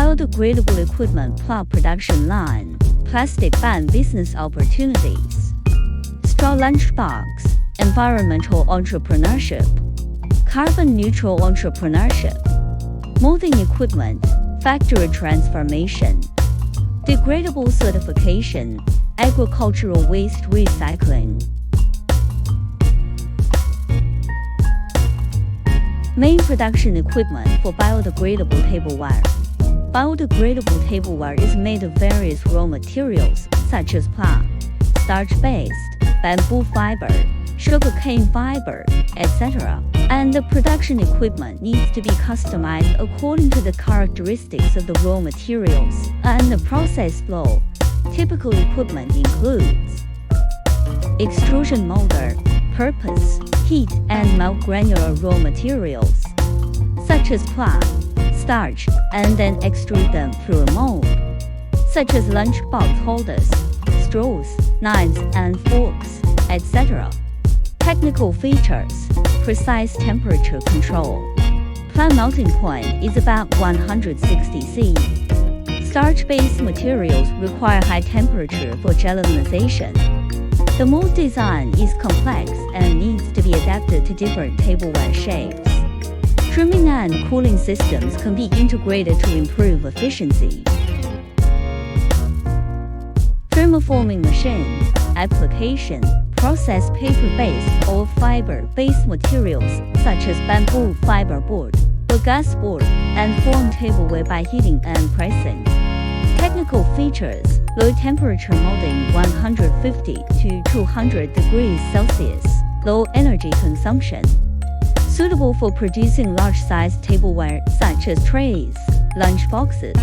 biodegradable equipment plant production line, plastic ban business opportunities, straw lunchbox, environmental entrepreneurship, carbon neutral entrepreneurship, molding equipment, factory transformation, degradable certification, agricultural waste recycling. Main production equipment for biodegradable tableware. Biodegradable tableware is made of various raw materials such as PLA, starch-based, bamboo fiber, sugarcane fiber, etc. And the production equipment needs to be customized according to the characteristics of the raw materials and the process flow. Typical equipment includes extrusion molder, purpose, heat and melt granular raw materials, such as PLA, starch, and then extrude them through a mold, such as lunchbox holders, straws, knives and forks, etc. Technical features: precise temperature control. Plant melting point is about 160 C. Starch-based materials require high temperature for gelatinization. The mold design is complex and needs to be adapted to different tableware shapes. Trimming and cooling systems can be integrated to improve efficiency. Thermoforming machine. Application: process paper-based or fiber-based materials such as bamboo fiber board, bagasse board, and form tableware by heating and pressing. Technical features: low temperature molding 150 to 200 degrees Celsius, low energy consumption. Suitable for producing large-sized tableware such as trays, lunch boxes.